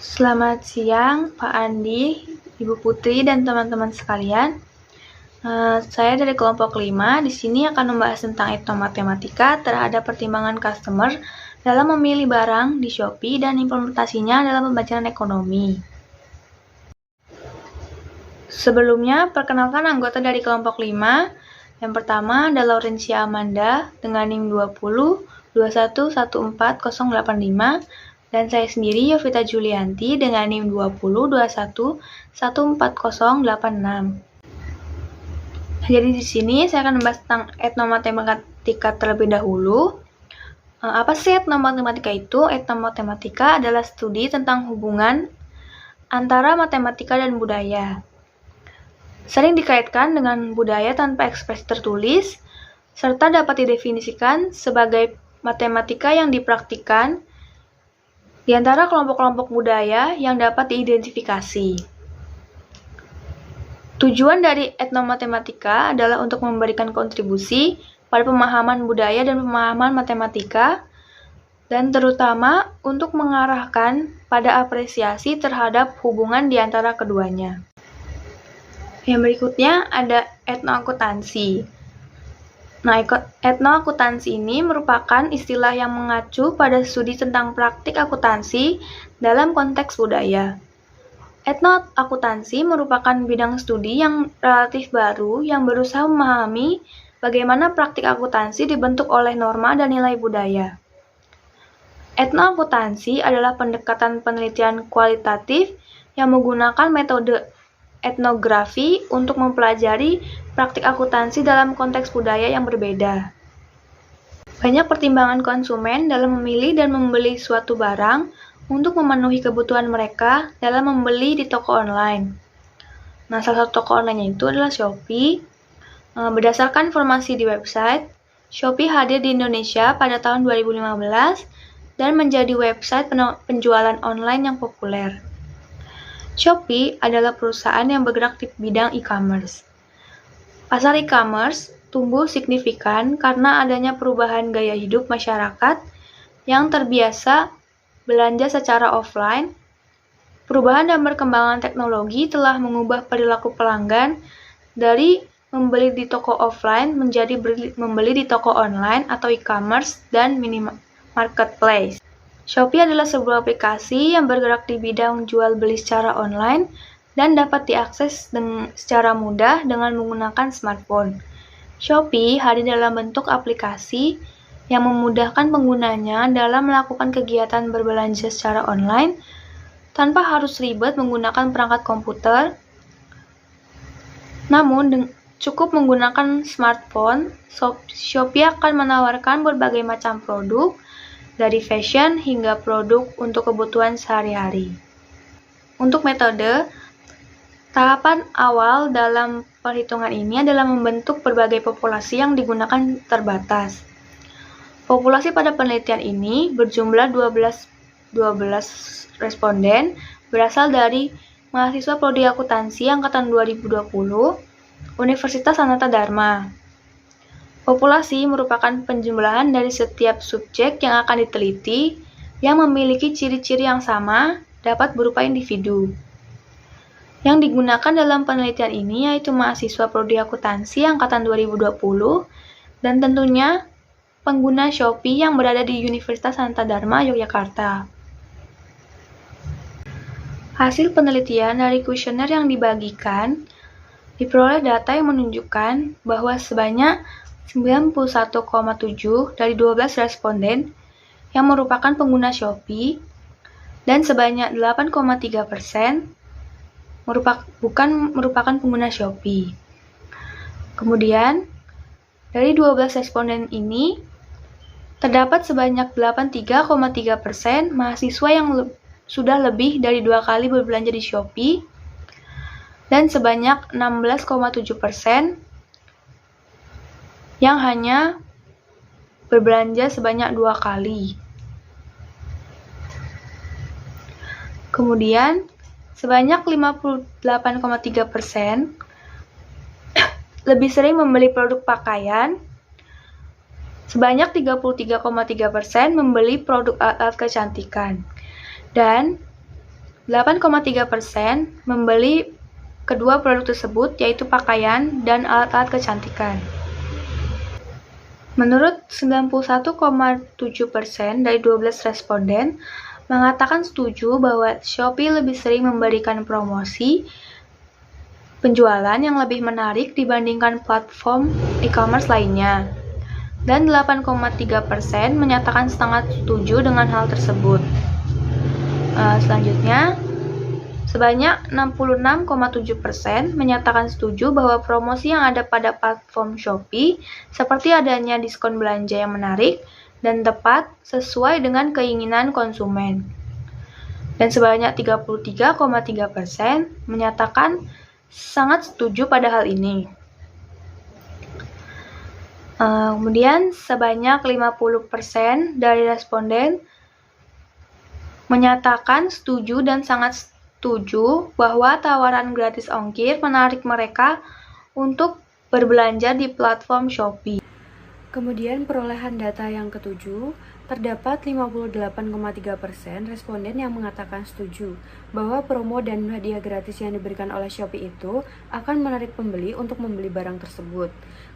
Selamat siang, Pak Andi, Ibu Putri, dan teman-teman sekalian. Saya dari kelompok 5, di sini akan membahas tentang etnomatematika terhadap pertimbangan customer dalam memilih barang di Shopee dan implementasinya dalam pembelajaran ekonomi. Sebelumnya, perkenalkan anggota dari kelompok 5. Yang pertama adalah Laurencia Amanda dengan NIM 2021141085 dan saya sendiri Yovita Julianti dengan NIM 2021141086. Jadi di sini saya akan membahas tentang etnomatematika terlebih dahulu. Apa sih etnomatematika itu? Etnomatematika adalah studi tentang hubungan antara matematika dan budaya. Sering dikaitkan dengan budaya tanpa ekspresi tertulis, serta dapat didefinisikan sebagai matematika yang dipraktikkan di antara kelompok-kelompok budaya yang dapat diidentifikasi. Tujuan dari etnomatematika adalah untuk memberikan kontribusi pada pemahaman budaya dan pemahaman matematika, dan terutama untuk mengarahkan pada apresiasi terhadap hubungan di antara keduanya. Yang berikutnya ada etnoakuntansi. Nah, etnoakuntansi ini merupakan istilah yang mengacu pada studi tentang praktik akuntansi dalam konteks budaya. Etnoakuntansi merupakan bidang studi yang relatif baru yang berusaha memahami bagaimana praktik akuntansi dibentuk oleh norma dan nilai budaya. Etnoakuntansi adalah pendekatan penelitian kualitatif yang menggunakan metode etnografi untuk mempelajari praktik akuntansi dalam konteks budaya yang berbeda. Banyak pertimbangan konsumen dalam memilih dan membeli suatu barang untuk memenuhi kebutuhan mereka dalam membeli di toko online. Nah, salah satu toko online itu adalah Shopee. Berdasarkan informasi di website, Shopee hadir di Indonesia pada tahun 2015 dan menjadi website penjualan online yang populer. Shopee adalah perusahaan yang bergerak di bidang e-commerce. Pasar e-commerce tumbuh signifikan karena adanya perubahan gaya hidup masyarakat yang terbiasa belanja secara offline. Perubahan dan perkembangan teknologi telah mengubah perilaku pelanggan dari membeli di toko offline menjadi membeli di toko online atau e-commerce dan mini marketplace. Shopee adalah sebuah aplikasi yang bergerak di bidang jual beli secara online dan dapat diakses secara mudah dengan menggunakan smartphone. Shopee hadir dalam bentuk aplikasi yang memudahkan penggunanya dalam melakukan kegiatan berbelanja secara online tanpa harus ribet menggunakan perangkat komputer. Namun, cukup menggunakan smartphone, Shopee akan menawarkan berbagai macam produk, dari fashion hingga produk untuk kebutuhan sehari-hari. Untuk metode, tahapan awal dalam perhitungan ini adalah membentuk berbagai populasi yang digunakan terbatas. Populasi pada penelitian ini berjumlah 12 responden berasal dari mahasiswa prodi akuntansi angkatan 2020 Universitas Sanata Dharma. Populasi merupakan penjumlahan dari setiap subjek yang akan diteliti yang memiliki ciri-ciri yang sama dapat berupa individu. Yang digunakan dalam penelitian ini yaitu mahasiswa prodi akuntansi angkatan 2020 dan tentunya pengguna Shopee yang berada di Universitas Sanata Dharma, Yogyakarta. Hasil penelitian dari kuesioner yang dibagikan diperoleh data yang menunjukkan bahwa sebanyak 91,7 dari 12 responden yang merupakan pengguna Shopee dan sebanyak 8,3% bukan merupakan pengguna Shopee. Kemudian, dari 12 responden ini, terdapat sebanyak 83,3% mahasiswa yang sudah lebih dari 2 kali berbelanja di Shopee dan sebanyak 16,7% yang hanya berbelanja sebanyak 2 kali. Kemudian, sebanyak 58,3% lebih sering membeli produk pakaian, sebanyak 33,3% membeli produk alat-alat kecantikan, dan 8,3% membeli kedua produk tersebut, yaitu pakaian dan alat-alat kecantikan. Menurut 91,7% dari 12 responden mengatakan setuju bahwa Shopee lebih sering memberikan promosi penjualan yang lebih menarik dibandingkan platform e-commerce lainnya. Dan 8,3% menyatakan sangat setuju dengan hal tersebut. Selanjutnya, sebanyak 66,7% menyatakan setuju bahwa promosi yang ada pada platform Shopee, seperti adanya diskon belanja yang menarik dan tepat sesuai dengan keinginan konsumen. Dan sebanyak 33,3% menyatakan sangat setuju pada hal ini. Kemudian sebanyak 50% dari responden menyatakan setuju dan sangat setuju bahwa tawaran gratis ongkir menarik mereka untuk berbelanja di platform Shopee. Kemudian perolehan data yang ketujuh, terdapat 58,3% responden yang mengatakan setuju bahwa promo dan hadiah gratis yang diberikan oleh Shopee itu akan menarik pembeli untuk membeli barang tersebut.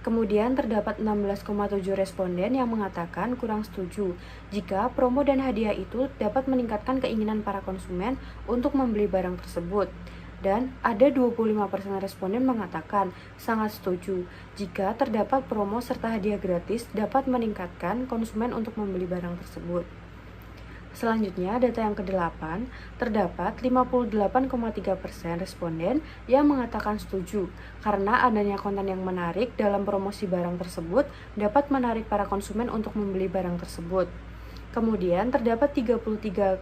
Kemudian terdapat 16,7 responden yang mengatakan kurang setuju jika promo dan hadiah itu dapat meningkatkan keinginan para konsumen untuk membeli barang tersebut. Dan ada 25% responden mengatakan sangat setuju jika terdapat promo serta hadiah gratis dapat meningkatkan konsumen untuk membeli barang tersebut. Selanjutnya, data yang ke-8, terdapat 58,3% responden yang mengatakan setuju karena adanya konten yang menarik dalam promosi barang tersebut dapat menarik para konsumen untuk membeli barang tersebut. Kemudian, terdapat 33,3%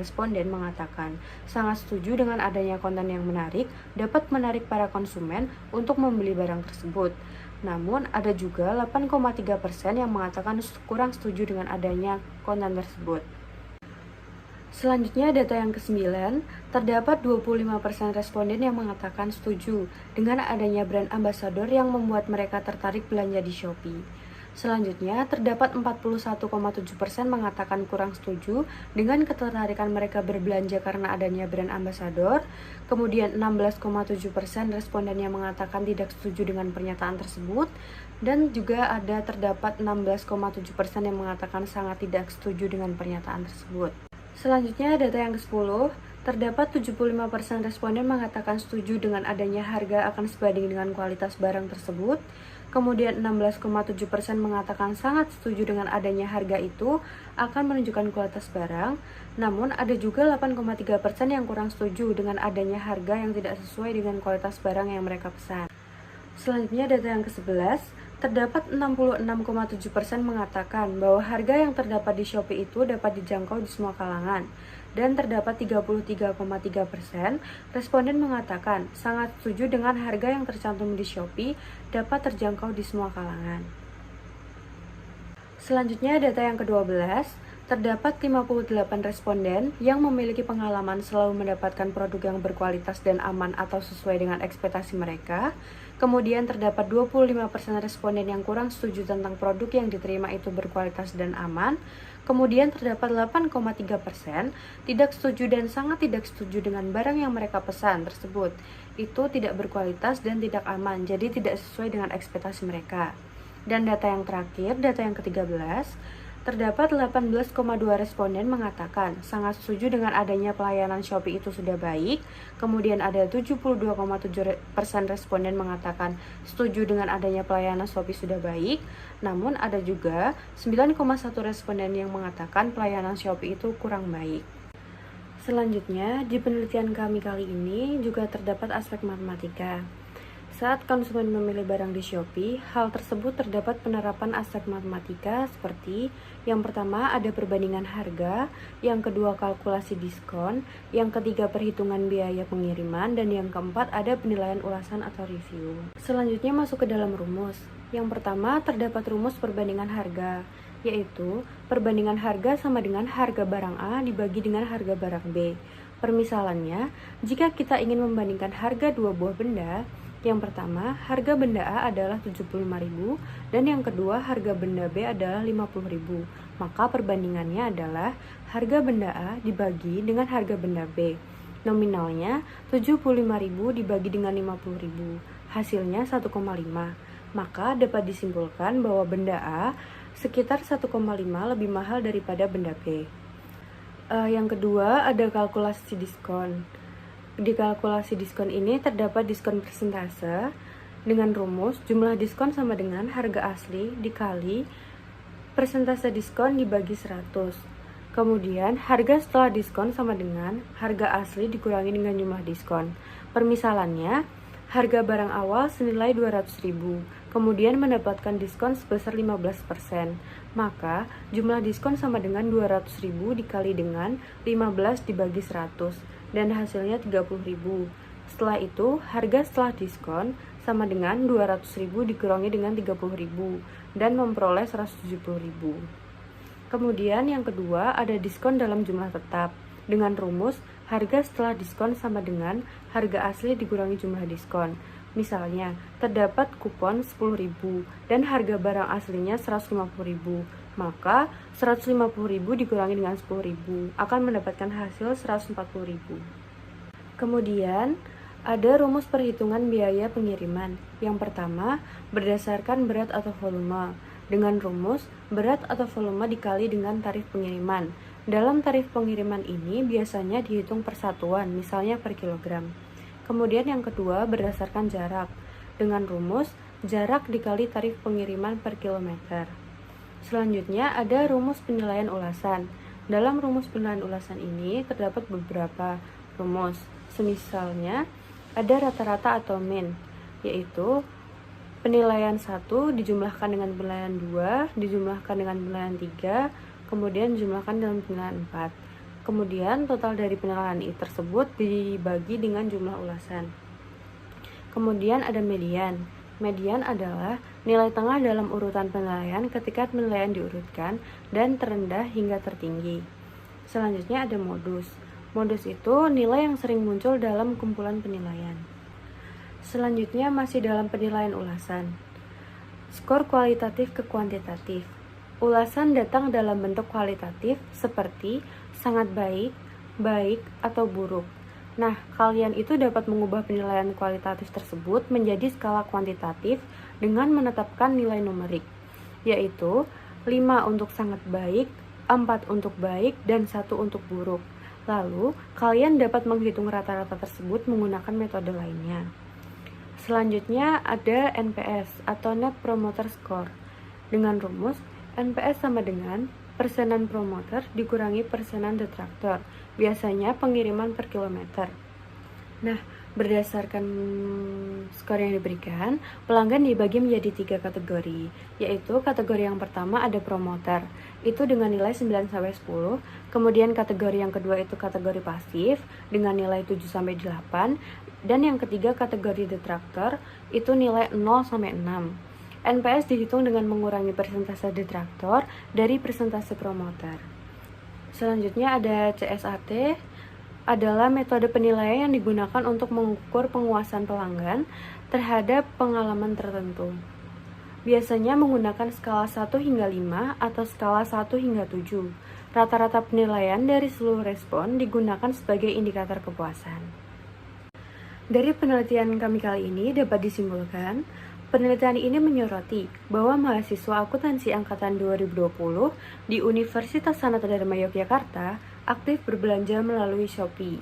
responden mengatakan sangat setuju dengan adanya konten yang menarik dapat menarik para konsumen untuk membeli barang tersebut. Namun, ada juga 8,3% yang mengatakan kurang setuju dengan adanya konten tersebut. Selanjutnya, data yang ke-9, terdapat 25% responden yang mengatakan setuju dengan adanya brand ambassador yang membuat mereka tertarik belanja di Shopee. Selanjutnya, terdapat 41,7% mengatakan kurang setuju dengan ketertarikan mereka berbelanja karena adanya brand ambassador. Kemudian 16,7% responden yang mengatakan tidak setuju dengan pernyataan tersebut. Dan juga terdapat 16,7% yang mengatakan sangat tidak setuju dengan pernyataan tersebut. Selanjutnya, data yang ke-10, terdapat 75% responden mengatakan setuju dengan adanya harga akan sebanding dengan kualitas barang tersebut. Kemudian 16,7% mengatakan sangat setuju dengan adanya harga itu akan menunjukkan kualitas barang. Namun ada juga 8,3% yang kurang setuju dengan adanya harga yang tidak sesuai dengan kualitas barang yang mereka pesan. Selanjutnya, data yang ke-11, terdapat 66,7% mengatakan bahwa harga yang terdapat di Shopee itu dapat dijangkau di semua kalangan. Dan terdapat 33,3% responden mengatakan sangat setuju dengan harga yang tercantum di Shopee dapat terjangkau di semua kalangan. Selanjutnya, data yang ke-12, terdapat 58 responden yang memiliki pengalaman selalu mendapatkan produk yang berkualitas dan aman atau sesuai dengan ekspektasi mereka. Kemudian terdapat 25% responden yang kurang setuju tentang produk yang diterima itu berkualitas dan aman. Kemudian terdapat 8,3% tidak setuju dan sangat tidak setuju dengan barang yang mereka pesan tersebut. Itu tidak berkualitas dan tidak aman, jadi tidak sesuai dengan ekspektasi mereka. Dan data yang terakhir, data yang ke-13, terdapat 18,2 responden mengatakan sangat setuju dengan adanya pelayanan Shopee itu sudah baik. Kemudian ada 72,7% responden mengatakan setuju dengan adanya pelayanan Shopee sudah baik. Namun ada juga 9,1 responden yang mengatakan pelayanan Shopee itu kurang baik. Selanjutnya, di penelitian kami kali ini juga terdapat aspek matematika. Saat konsumen memilih barang di Shopee, hal tersebut terdapat penerapan aspek matematika seperti yang pertama ada perbandingan harga, yang kedua kalkulasi diskon, yang ketiga perhitungan biaya pengiriman, dan yang keempat ada penilaian ulasan atau review. Selanjutnya masuk ke dalam rumus. Yang pertama terdapat rumus perbandingan harga, yaitu perbandingan harga sama dengan harga barang A dibagi dengan harga barang B. Permisalannya, jika kita ingin membandingkan harga dua buah benda, Yang pertama, harga benda A adalah 75.000 dan yang kedua, harga benda B adalah 50.000. Maka perbandingannya adalah harga benda A dibagi dengan harga benda B. Nominalnya 75.000 dibagi dengan 50.000. Hasilnya 1,5. Maka dapat disimpulkan bahwa benda A sekitar 1,5 lebih mahal daripada benda B. Yang kedua, ada kalkulasi diskon. Di kalkulasi diskon ini terdapat diskon persentase dengan rumus jumlah diskon sama dengan harga asli dikali persentase diskon dibagi 100. Kemudian harga setelah diskon sama dengan harga asli dikurangi dengan jumlah diskon. Permisalannya, harga barang awal senilai 200.000, kemudian mendapatkan diskon sebesar 15%. Maka jumlah diskon sama dengan 200.000 dikali dengan 15 dibagi 100. Dan hasilnya 30.000. Setelah itu, harga setelah diskon sama dengan 200.000 dikurangi dengan 30.000 dan memperoleh 170.000. Kemudian yang kedua ada diskon dalam jumlah tetap. Dengan rumus, harga setelah diskon sama dengan harga asli dikurangi jumlah diskon. Misalnya, terdapat kupon 10.000 dan harga barang aslinya 150.000. Maka 150.000 dikurangi dengan 10.000 akan mendapatkan hasil 140.000. Kemudian ada rumus perhitungan biaya pengiriman. Yang pertama, berdasarkan berat atau volume. Dengan rumus berat atau volume dikali dengan tarif pengiriman. Dalam tarif pengiriman ini biasanya dihitung per satuan, misalnya per kilogram. Kemudian yang kedua, berdasarkan jarak. Dengan rumus jarak dikali tarif pengiriman per kilometer. Selanjutnya ada rumus penilaian ulasan. Dalam rumus penilaian ulasan ini terdapat beberapa rumus. Semisalnya ada rata-rata atau min, yaitu penilaian 1 dijumlahkan dengan penilaian 2, dijumlahkan dengan penilaian 3, kemudian dijumlahkan dengan penilaian 4. Kemudian total dari penilaian tersebut dibagi dengan jumlah ulasan. Kemudian ada median. Median adalah nilai tengah dalam urutan penilaian ketika penilaian diurutkan dan terendah hingga tertinggi. Selanjutnya ada modus. Modus itu nilai yang sering muncul dalam kumpulan penilaian. Selanjutnya masih dalam penilaian ulasan. Skor kualitatif ke kuantitatif. Ulasan datang dalam bentuk kualitatif seperti sangat baik, baik, atau buruk. Nah, kalian itu dapat mengubah penilaian kualitatif tersebut menjadi skala kuantitatif dengan menetapkan nilai numerik, yaitu 5 untuk sangat baik, 4 untuk baik, dan 1 untuk buruk. Lalu, kalian dapat menghitung rata-rata tersebut menggunakan metode lainnya. Selanjutnya ada NPS atau Net Promoter Score. Dengan rumus, NPS sama dengan persenan promoter dikurangi persenan detraktor, biasanya pengiriman per kilometer. Nah, berdasarkan skor yang diberikan, pelanggan dibagi menjadi 3 kategori, yaitu kategori yang pertama ada promoter, itu dengan nilai 9-10, kemudian kategori yang kedua itu kategori pasif, dengan nilai 7-8, dan yang ketiga kategori detraktor, itu nilai 0-6. NPS dihitung dengan mengurangi persentase detraktor dari persentase promoter. Selanjutnya ada CSAT, adalah metode penilaian yang digunakan untuk mengukur penguasaan pelanggan terhadap pengalaman tertentu. Biasanya menggunakan skala 1 hingga 5 atau skala 1 hingga 7. Rata-rata penilaian dari seluruh respon digunakan sebagai indikator kepuasan. Dari penelitian kami kali ini dapat disimpulkan, penelitian ini menyoroti bahwa mahasiswa akuntansi angkatan 2020 di Universitas Sanata Dharma Yogyakarta aktif berbelanja melalui Shopee.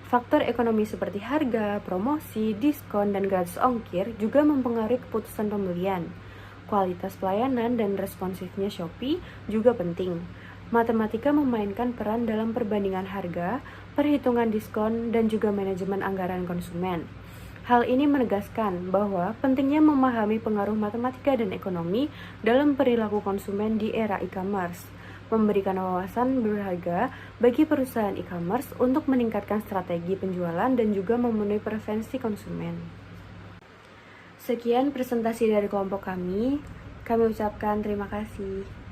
Faktor ekonomi seperti harga, promosi, diskon, dan gratis ongkir juga mempengaruhi keputusan pembelian. Kualitas pelayanan dan responsifnya Shopee juga penting. Matematika memainkan peran dalam perbandingan harga, perhitungan diskon, dan juga manajemen anggaran konsumen. Hal ini menegaskan bahwa pentingnya memahami pengaruh matematika dan ekonomi dalam perilaku konsumen di era e-commerce, memberikan wawasan berharga bagi perusahaan e-commerce untuk meningkatkan strategi penjualan dan juga memenuhi preferensi konsumen. Sekian presentasi dari kelompok kami ucapkan terima kasih.